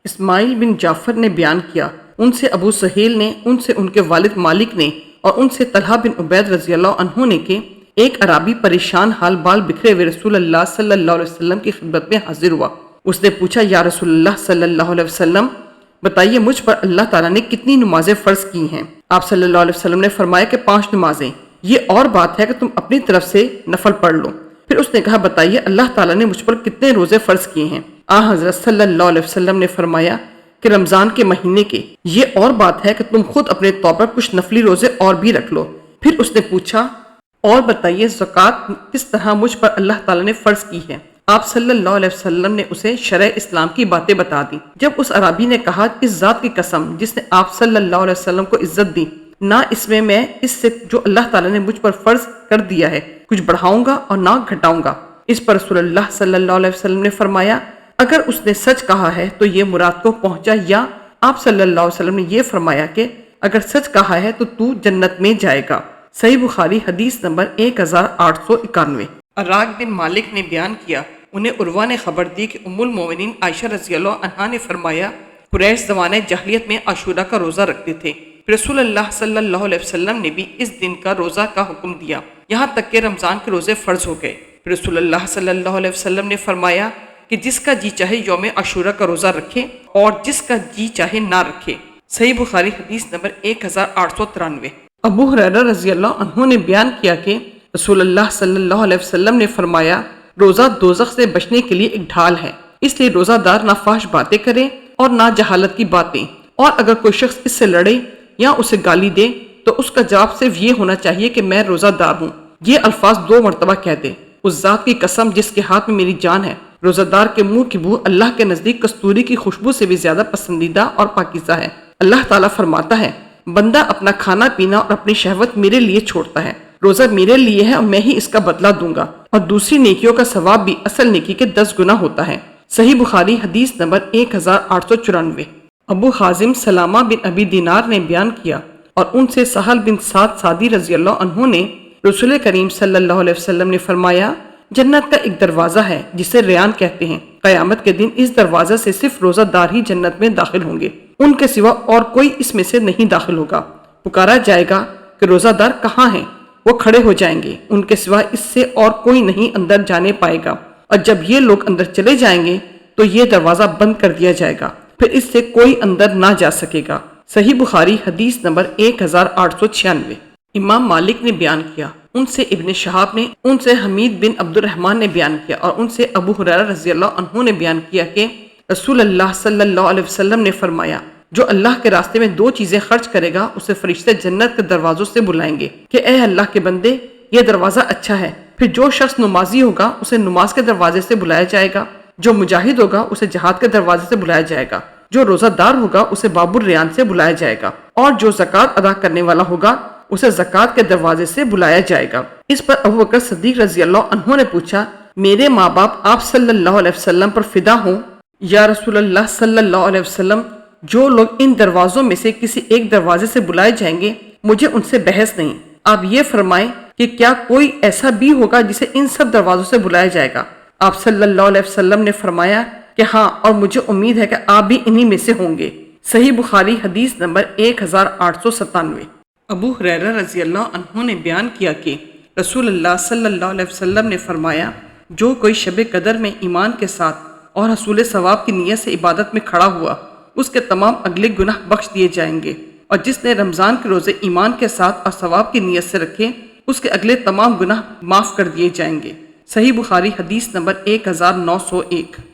اسماعیل بن جعفر نے بیان کیا، ان سے ابو سہیل نے، ان سے ان کے والد مالک نے، اور ان سے طلحہ بن عبید رضی اللہ عنہ نے کہ ایک عرابی پریشان حال بال بکھرے ہوئے رسول اللہ صلی اللہ علیہ وسلم کی خدمت میں حاضر ہوا۔ اس نے پوچھا، یا رسول اللہ صلی اللہ علیہ وسلم، بتائیے مجھ پر اللہ تعالیٰ نے کتنی نمازیں فرض کی ہیں؟ آپ صلی اللہ علیہ وسلم نے فرمایا کہ 5 نمازیں، یہ اور بات ہے کہ تم اپنی طرف سے نفل پڑھ لو۔ پھر اس نے کہا، بتائیے اللہ تعالیٰ نے مجھ پر کتنے روزے فرض کیے ہیں؟ حضرت صلی اللہ علیہ وسلم نے فرمایا کہ رمضان کے مہینے کے، یہ اور بات ہے کہ تم خود اپنے طور پر کچھ نفلی روزے اور بھی رکھ لو۔ پھر اس نے پوچھا، اور بتائیے زکوٰۃ کس طرح مجھ پر اللہ تعالیٰ نے فرض کی ہے؟ آپ صلی اللہ علیہ وسلم نے اسے شرع اسلام کی باتیں بتا دی۔ جب اس عرابی نے کہا، اس ذات کی قسم جس نے آپ صلی اللہ علیہ وسلم کو عزت دی، نہ اس میں اس سے جو اللہ تعالیٰ نے مجھ پر فرض کر دیا ہے کچھ بڑھاؤں گا اور نہ گھٹاؤں گا۔ اس پر رسول اللہ صلی اللہ علیہ وسلم نے فرمایا، اگر اس نے سچ کہا ہے تو یہ مراد کو پہنچا، یا آپ صلی اللہ علیہ وسلم نے یہ فرمایا کہ اگر سچ کہا ہے تو جنت میں جائے گا۔ صحیح بخاری حدیث نمبر 1891۔ اراق بن مالک نے بیان کیا، انہیں عروہ نے خبر دی کہ ام المومنین عائشہ رضی اللہ عنہا نے فرمایا، قریش زمانہ جاہلیت میں عاشورہ کا روزہ رکھتے تھے، رسول اللہ صلی اللہ علیہ وسلم نے بھی اس دن کا روزہ کا حکم دیا، یہاں تک کہ رمضان کے روزے فرض ہو گئے۔ رسول اللہ صلی اللہ علیہ وسلم نے فرمایا کہ جس کا جی چاہے یوم عاشورہ کا روزہ رکھے اور جس کا جی چاہے نہ رکھے۔ صحیح بخاری حدیث نمبر 1893۔ ابو ہریرہ رضی اللہ عنہ نے بیان کیا کہ رسول اللہ صلی اللہ علیہ وسلم نے فرمایا، روزہ دوزخ سے بچنے کے لیے ایک ڈھال ہے، اس لیے روزہ دار نہ فحش باتیں کرے اور نہ جہالت کی باتیں، اور اگر کوئی شخص اس سے لڑے یا اسے گالی دے تو اس کا جواب صرف یہ ہونا چاہیے کہ میں روزہ دار ہوں۔ یہ الفاظ 2 مرتبہ کہہ دے، اس ذات کی قسم جس کے ہاتھ میں میری جان ہے، روزہ دار کے منہ کی بو اللہ کے نزدیک کستوری کی خوشبو سے بھی زیادہ پسندیدہ اور پاکیزہ ہے۔ اللہ تعالیٰ فرماتا ہے، بندہ اپنا کھانا پینا اور اپنی شہوت میرے لیے چھوڑتا ہے، روزہ میرے لیے ہے اور میں ہی اس کا بدلہ دوں گا، اور دوسری نیکیوں کا ثواب بھی اصل نیکی کے 10 گنا ہوتا ہے۔ صحیح بخاری حدیث نمبر 1894۔ ابو حازم سلامہ بن ابی دینار نے بیان کیا، اور ان سے سہل بن سعد سعدی رضی اللہ عنہ نے، رسول کریم صلی اللہ علیہ وسلم نے فرمایا، جنت کا ایک دروازہ ہے جسے ریان کہتے ہیں، قیامت کے دن اس دروازہ سے صرف روزہ دار ہی جنت میں داخل ہوں گے، ان کے سوا اور کوئی اس میں سے نہیں داخل ہوگا۔ پکارا جائے گا کہ روزہ دار کہاں ہیں؟ وہ کھڑے ہو جائیں گے، ان کے سوا اس سے اور کوئی نہیں اندر جانے پائے گا، اور جب یہ لوگ اندر چلے جائیں گے تو یہ دروازہ بند کر دیا جائے گا، پھر اس سے کوئی اندر نہ جا سکے گا۔ صحیح بخاری حدیث نمبر 1896۔ امام مالک نے بیان کیا، ان سے ابن شہاب نے، ان سے حمید بن عبد الرحمن نے بیان کیا، اور ان سے ابو ہریرہ رضی اللہ عنہ نے بیان کیا کہ رسول اللہ صلی اللہ علیہ وسلم نے فرمایا، جو اللہ کے راستے میں 2 چیزیں خرچ کرے گا اسے فرشتے جنت کے دروازوں سے بلائیں گے کہ اے اللہ کے بندے، یہ دروازہ اچھا ہے۔ پھر جو شخص نمازی ہوگا اسے نماز کے دروازے سے بلایا جائے گا، جو مجاہد ہوگا اسے جہاد کے دروازے سے بلایا جائے گا، جو روزہ دار ہوگا اسے باب الریان سے بلایا جائے گا، اور جو زکوٰۃ ادا کرنے والا ہوگا اسے زکوٰۃ کے دروازے سے بلایا جائے گا۔ اس پر ابو بکر صدیق رضی اللہ عنہ نے پوچھا، میرے ماں باپ آپ صلی اللہ علیہ وسلم پر فدا ہوں یا رسول اللہ صلی اللہ علیہ وسلم، جو لوگ ان دروازوں میں سے کسی ایک دروازے سے بلائے جائیں گے مجھے ان سے بحث نہیں، آپ یہ فرمائیں کہ کیا کوئی ایسا بھی ہوگا جسے ان سب دروازوں سے بلایا جائے گا؟ آپ صلی اللہ علیہ وسلم نے فرمایا کہ ہاں، اور مجھے امید ہے کہ آپ بھی انہی میں سے ہوں گے۔ صحیح بخاری حدیث نمبر 1897۔ ابو ہریرہ رضی اللہ عنہ نے بیان کیا کہ رسول اللہ صلی اللہ علیہ وسلم نے فرمایا، جو کوئی شب قدر میں ایمان کے ساتھ اور حصول ثواب کی نیت سے عبادت میں کھڑا ہوا، اس کے تمام اگلے گناہ بخش دیے جائیں گے، اور جس نے رمضان کے روزے ایمان کے ساتھ اور ثواب کی نیت سے رکھے، اس کے اگلے تمام گناہ معاف کر دیے جائیں گے۔ صحیح بخاری حدیث نمبر 1901۔